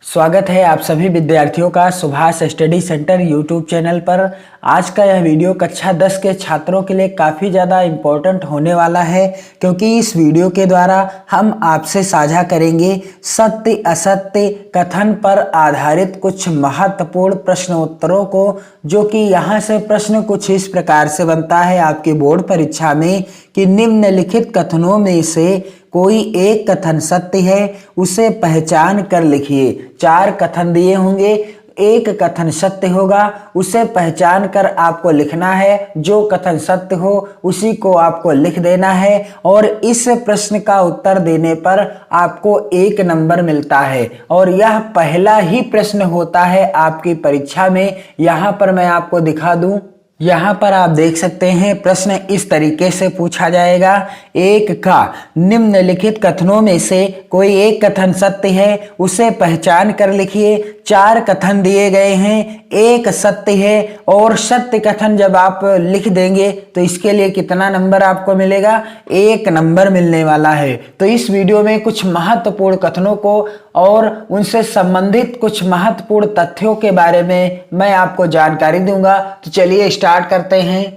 स्वागत है आप सभी विद्यार्थियों का Subhash study centre YouTube channel पर। आज का यह वीडियो कक्षा 10 के छात्रों के लिए काफ़ी ज़्यादा इम्पोर्टेंट होने वाला है, क्योंकि इस वीडियो के द्वारा हम आपसे साझा करेंगे सत्य असत्य कथन पर आधारित कुछ महत्वपूर्ण प्रश्नोत्तरों को, जो कि यहाँ से प्रश्न कुछ इस प्रकार से बनता है आपकी बोर्ड परीक्षा में कि निम्नलिखित कथनों में से कोई एक कथन सत्य है, उसे पहचान कर लिखिए। 4 कथन दिए होंगे, एक कथन सत्य होगा, उसे पहचान कर आपको लिखना है। जो कथन सत्य हो उसी को आपको लिख देना है और इस प्रश्न का उत्तर देने पर आपको 1 नंबर मिलता है और यह पहला ही प्रश्न होता है आपकी परीक्षा में। यहाँ पर मैं आपको दिखा दूं, यहाँ पर आप देख सकते हैं प्रश्न इस तरीके से पूछा जाएगा। एक का निम्नलिखित कथनों में से कोई एक कथन सत्य है, उसे पहचान कर लिखिए। 4 कथन दिए गए हैं, एक सत्य है और सत्य कथन जब आप लिख देंगे तो इसके लिए कितना नंबर आपको मिलेगा? 1 नंबर मिलने वाला है। तो इस वीडियो में कुछ महत्वपूर्ण कथनों को और उनसे संबंधित कुछ महत्वपूर्ण तथ्यों के बारे में मैं आपको जानकारी दूंगा। तो चलिए स्टार्ट करते हैं।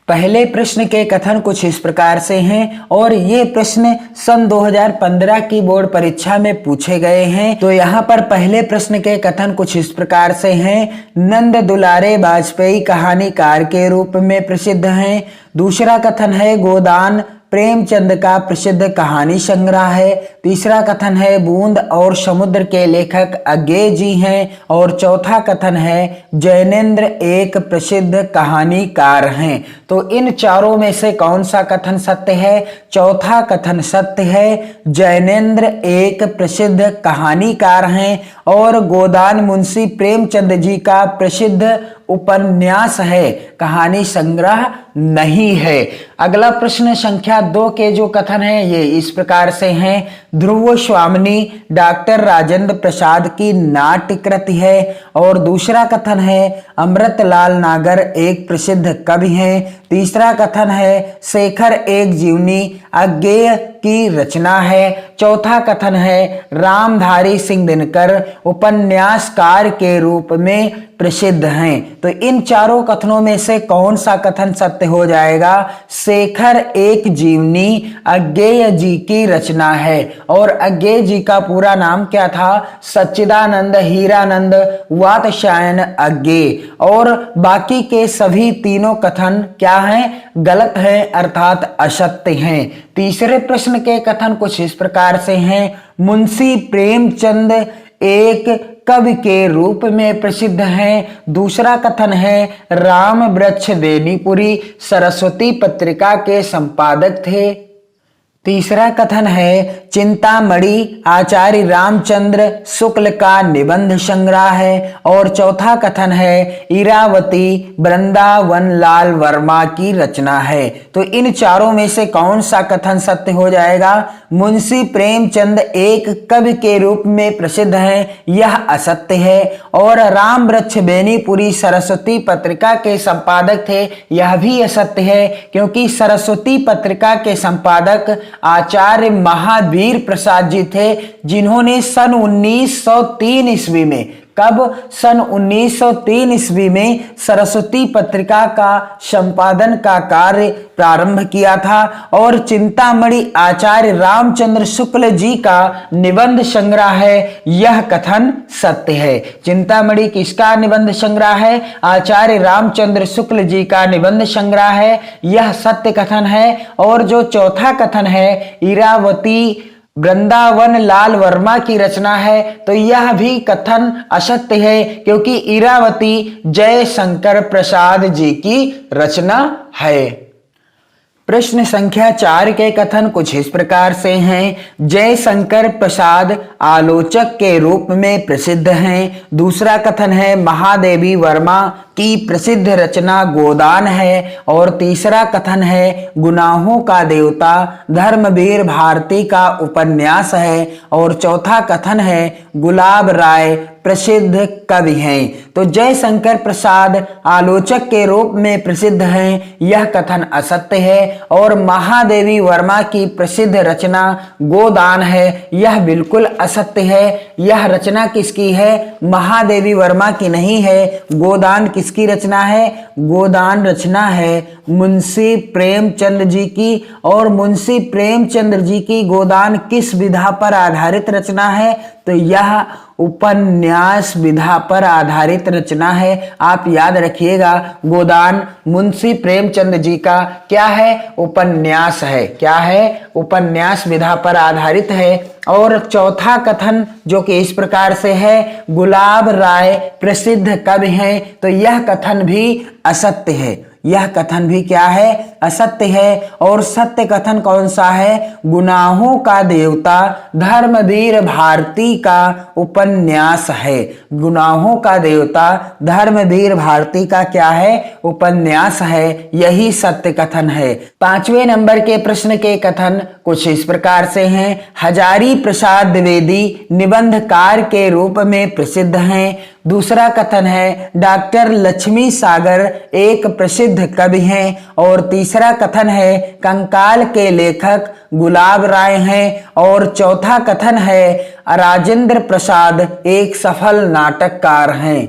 पहले प्रश्न के कथन कुछ इस प्रकार से हैं और ये प्रश्न सन 2015 की बोर्ड परीक्षा में पूछे गए हैं। तो यहाँ पर पहले प्रश्न के कथन कुछ इस प्रकार से हैं। नंद दुलारे वाजपेयी कहानीकार के रूप में प्रसिद्ध हैं। दूसरा कथन है गोदान प्रेमचंद का प्रसिद्ध कहानी संग्रह है। तीसरा कथन है बूंद और समुद्र के लेखक अज्ञेय जी हैं और चौथा कथन है जैनेन्द्र एक प्रसिद्ध कहानीकार हैं। तो इन चारों में से कौन सा कथन सत्य है? चौथा कथन सत्य है, जैनेन्द्र एक प्रसिद्ध कहानीकार हैं और गोदान मुंशी प्रेमचंद जी का प्रसिद्ध उपन्यास है, कहानी संग्रह नहीं है। अगला प्रश्न संख्या 2 के जो कथन है ये इस प्रकार से हैं। ध्रुव स्वामिनी डॉक्टर राजेंद्र प्रसाद की नाट्य कृति है और दूसरा कथन है अमृतलाल नागर एक प्रसिद्ध कवि हैं। तीसरा कथन है शेखर एक जीवनी अज्ञेय की रचना है। चौथा कथन है रामधारी सिंह दिनकर उपन्यासकार के रूप में प्रसिद्ध हैं। तो इन चारों कथनों में से कौन सा कथन सत्य हो जाएगा? शेखर एक जीवनी अज्ञेय जी की रचना है और अज्ञेय जी का पूरा नाम क्या था? सच्चिदानंद हीरानंद वात्स्यायन अज्ञेय। और बाकी के सभी तीनों कथन क्या हैं? गलत हैं, अर्थात असत्य हैं। तीसरे प्रश्न के कथन कुछ इस प्रकार से हैं। मुंशी प्रेमचंद एक कवि के रूप में प्रसिद्ध हैं। दूसरा कथन है राम वृक्ष बेनीपुरी सरस्वती पत्रिका के संपादक थे। तीसरा कथन है चिंतामणि आचार्य रामचंद्र शुक्ल का निबंध संग्रह है और चौथा कथन है इरावती वृंदावन लाल वर्मा की रचना है। तो इन चारों में से कौन सा कथन सत्य हो जाएगा? मुंशी प्रेमचंद एक कवि के रूप में प्रसिद्ध हैं, यह असत्य है। और राम वृक्ष बेनीपुरी सरस्वती पत्रिका के संपादक थे, यह भी असत्य है, क्योंकि सरस्वती पत्रिका के संपादक आचार्य महावीर प्रसाद जी थे, जिन्होंने सन 1903 ईस्वी में, कब? सन 1903 ईस्वी में सरस्वती पत्रिका का संपादन का कार्य प्रारंभ किया था। और चिंतामणि आचार्य रामचंद्र शुक्ल जी का निबंध संग्रह है, यह कथन सत्य है। चिंतामणि किसका निबंध संग्रह है? आचार्य रामचंद्र शुक्ल जी का निबंध संग्रह है, यह सत्य कथन है। और जो चौथा कथन है इरावती वृंदावन लाल वर्मा की रचना है, तो यह भी कथन असत्य है, क्योंकि इरावती जयशंकर प्रसाद जी की रचना है। प्रश्न संख्या 4 के कथन कुछ इस प्रकार से हैं। जयशंकर प्रसाद आलोचक के रूप में प्रसिद्ध हैं। दूसरा कथन है महादेवी वर्मा की प्रसिद्ध रचना गोदान है और तीसरा कथन है गुनाहों का देवता धर्मवीर भारती का उपन्यास है और चौथा कथन है गुलाब राय प्रसिद्ध कवि हैं। तो जयशंकर प्रसाद आलोचक के रूप में प्रसिद्ध हैं, यह कथन असत्य है। और महादेवी वर्मा की प्रसिद्ध रचना गोदान है, यह बिल्कुल असत्य है। यह रचना किसकी है? महादेवी वर्मा की नहीं है। गोदान किसकी रचना है? गोदान रचना है मुंशी प्रेमचंद जी की। और मुंशी प्रेमचंद जी की गोदान किस विधा पर आधारित रचना है? तो यह उपन्यास विधा पर आधारित रचना है। आप याद रखिएगा, गोदान मुंशी प्रेमचंद जी का क्या है? उपन्यास है। क्या है? उपन्यास विधा पर आधारित है। और चौथा कथन जो कि इस प्रकार से है, गुलाब राय प्रसिद्ध कवि हैं, तो यह कथन भी असत्य है। यह कथन भी क्या है? असत्य है। और सत्य कथन कौन सा है? गुनाहों का देवता धर्मवीर भारती का उपन्यास है। गुनाहों का देवता धर्मवीर भारती का क्या है? उपन्यास है। यही सत्य कथन है। 5वें नंबर के प्रश्न के कथन कुछ इस प्रकार से हैं। हजारी प्रसाद द्विवेदी निबंधकार के रूप में प्रसिद्ध हैं। दूसरा कथन है डॉक्टर लक्ष्मी सागर एक प्रसिद्ध कवि हैं। और तीसरा कथन है कंकाल के लेखक गुलाब राय हैं। और चौथा कथन है राजेंद्र प्रसाद एक सफल नाटककार हैं।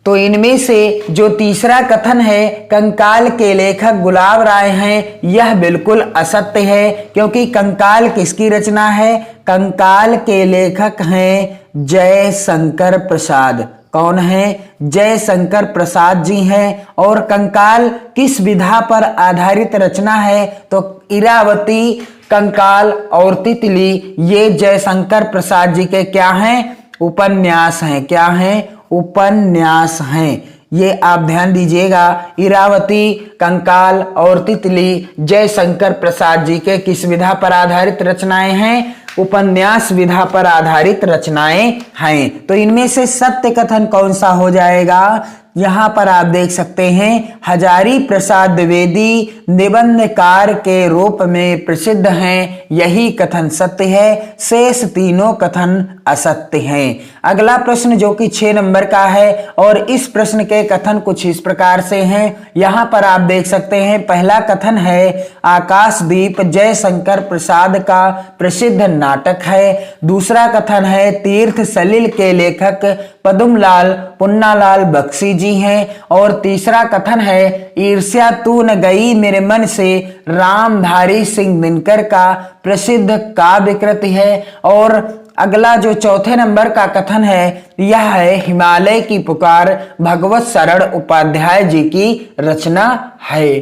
तो इनमें से जो तीसरा कथन है कंकाल के लेखक गुलाब राय हैं, यह बिल्कुल असत्य है। क्योंकि कंकाल किसकी रचना है? कंकाल के लेखक हैं जयशंकर प्रसाद। कौन है? जयशंकर प्रसाद जी हैं। और कंकाल किस विधा पर आधारित रचना है? तो इरावती, कंकाल और तितली, ये जयशंकर प्रसाद जी के क्या हैं? उपन्यास हैं। क्या हैं? उपन्यास हैं। ये आप ध्यान दीजिएगा, इरावती, कंकाल और तितली जयशंकर प्रसाद जी के किस विधा पर आधारित रचनाएं हैं? उपन्यास विधा पर आधारित रचनाएं हैं। तो इनमें से सत्य कथन कौन सा हो जाएगा? यहाँ पर आप देख सकते हैं हजारी प्रसाद द्विवेदी निबंधकार के रूप में प्रसिद्ध हैं, यही कथन सत्य है। शेष तीनों कथन असत्य हैं। अगला प्रश्न जो कि 6 नंबर का है और इस प्रश्न के कथन कुछ इस प्रकार से हैं। यहाँ पर आप देख सकते हैं पहला कथन है आकाशदीप जयशंकर प्रसाद का प्रसिद्ध नाटक है। दूसरा कथन है तीर्थ सलिल के लेखक पद्मलाल पुन्नालाल बख्शी जी हैं। और तीसरा कथन है ईर्ष्या तू न गई मेरे मन से रामधारी सिंह दिनकर का प्रसिद्ध काव्य कृति है। और अगला जो चौथे नंबर का कथन है यह है हिमालय की पुकार भगवत शरण उपाध्याय जी की रचना है।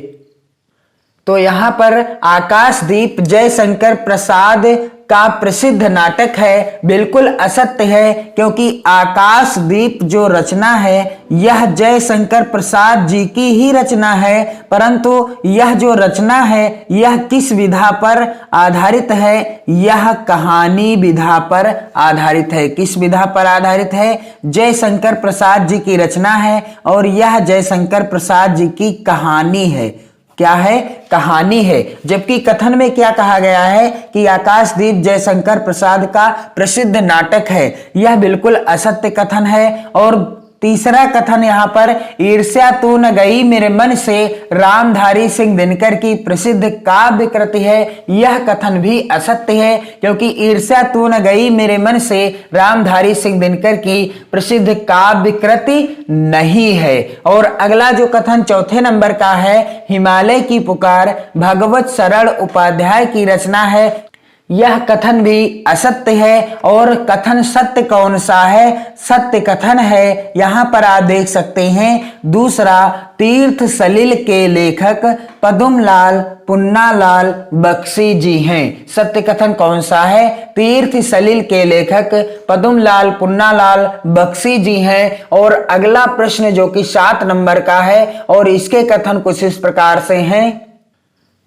तो यहाँ पर आकाशदीप जयशंकर प्रसाद का प्रसिद्ध नाटक है, बिल्कुल असत्य है। क्योंकि आकाशदीप जो रचना है यह जयशंकर प्रसाद जी की ही रचना है, परंतु यह जो रचना है यह किस विधा पर आधारित है? यह कहानी विधा पर आधारित है। किस विधा पर आधारित है? जयशंकर प्रसाद जी की रचना है और यह जयशंकर प्रसाद जी की कहानी है। क्या है? कहानी है। जबकि कथन में क्या कहा गया है कि आकाशदीप जयशंकर प्रसाद का प्रसिद्ध नाटक है, यह बिल्कुल असत्य कथन है। और तीसरा कथन यहाँ पर ईर्ष्या तू न गई मेरे मन से रामधारी सिंह दिनकर की प्रसिद्ध काव्य कृति है, यह कथन भी असत्य है। क्योंकि ईर्ष्या तू न गई मेरे मन से रामधारी सिंह दिनकर की प्रसिद्ध काव्य कृति नहीं है। और अगला जो कथन चौथे नंबर का है हिमालय की पुकार भगवत शरण उपाध्याय की रचना है, यह कथन भी असत्य है। और कथन सत्य कौन सा है? सत्य कथन है यहाँ पर आप देख सकते हैं दूसरा तीर्थ सलिल के लेखक पद्मलाल पुन्नालाल बख्शी जी हैं। सत्य कथन कौन सा है? तीर्थ सलिल के लेखक पद्मलाल पुन्नालाल बख्शी जी हैं। और अगला प्रश्न जो कि 7 नंबर का है और इसके कथन कुछ इस प्रकार से हैं।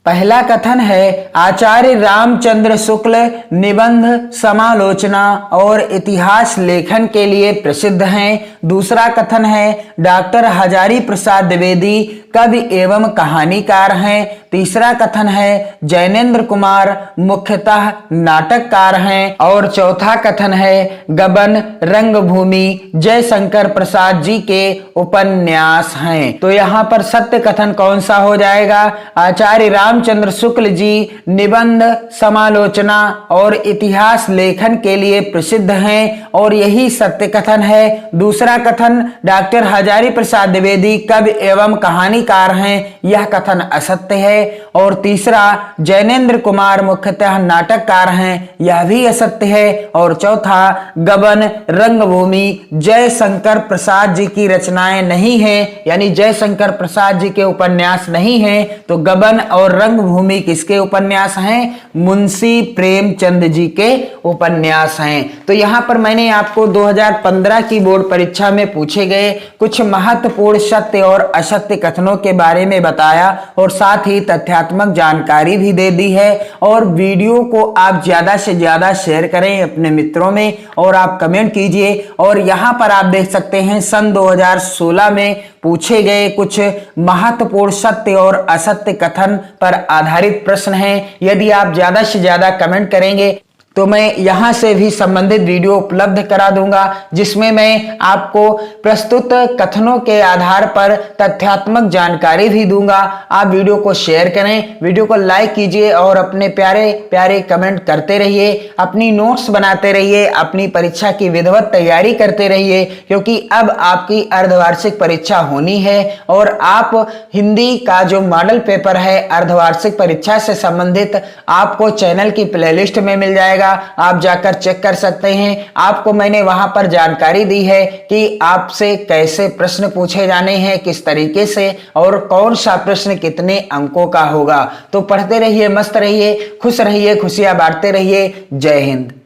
पहला कथन है आचार्य रामचंद्र शुक्ल निबंध समालोचना और इतिहास लेखन के लिए प्रसिद्ध हैं। दूसरा कथन है डॉक्टर हजारी प्रसाद द्विवेदी कवि एवं कहानीकार हैं। तीसरा कथन है जैनेन्द्र कुमार मुख्यतः नाटककार हैं। और चौथा कथन है गबन रंगभूमि जयशंकर प्रसाद जी के उपन्यास हैं। तो यहाँ पर सत्य कथन कौन सा हो जाएगा? आचार्य रामचंद्र शुक्ल जी निबंध समालोचना और इतिहास लेखन के लिए प्रसिद्ध हैं और यही सत्य कथन है। दूसरा कथन डॉक्टर हजारी प्रसाद द्विवेदी कवि एवं कहानीकार हैं, यह कथन असत्य है। और तीसरा जैनेन्द्र कुमार मुख्यतः नाटककार हैं, यह भी असत्य है। और चौथा गबन रंगभूमि जयशंकर प्रसाद जी की रचनाएं नहीं हैं, यानी जयशंकर प्रसाद जी के उपन्यास नहीं हैं। तो गबन और रंगभूमि किसके उपन्यास हैं? मुंशी प्रेमचंद जी के उपन्यास हैं। तो यहां पर मैंने आपको 2015 की बोर्ड परीक्षा में पूछे गए कुछ महत्वपूर्ण सत्य और असत्य कथनों के बारे में बताया और साथ ही तथ्यात्मक जानकारी भी दे दी है। और वीडियो को आप ज्यादा से ज्यादा शेयर करें अपने मित्रों में और आप कमेंट कीजिए। और यहां पर आप देख सकते हैं सन 2016 में पूछे गए कुछ महत्वपूर्ण सत्य और असत्य कथन पर आधारित प्रश्न हैं। यदि आप ज्यादा से ज्यादा कमेंट करेंगे तो मैं यहां से भी संबंधित वीडियो उपलब्ध करा दूंगा, जिसमें मैं आपको प्रस्तुत कथनों के आधार पर तथ्यात्मक जानकारी भी दूंगा। आप वीडियो को शेयर करें, वीडियो को लाइक कीजिए और अपने प्यारे प्यारे कमेंट करते रहिए, अपनी नोट्स बनाते रहिए, अपनी परीक्षा की विधिवत तैयारी करते रहिए, क्योंकि अब आपकी अर्धवार्षिक परीक्षा होनी है और आप हिंदी का जो मॉडल पेपर है अर्धवार्षिक परीक्षा से संबंधित आपको चैनल की प्लेलिस्ट में मिल जाएगा। आप जाकर चेक कर सकते हैं। आपको मैंने वहां पर जानकारी दी है कि आपसे कैसे प्रश्न पूछे जाने हैं, किस तरीके से और कौन सा प्रश्न कितने अंकों का होगा। तो पढ़ते रहिए, मस्त रहिए, खुश रहिए, खुशियां बांटते रहिए। जय हिंद।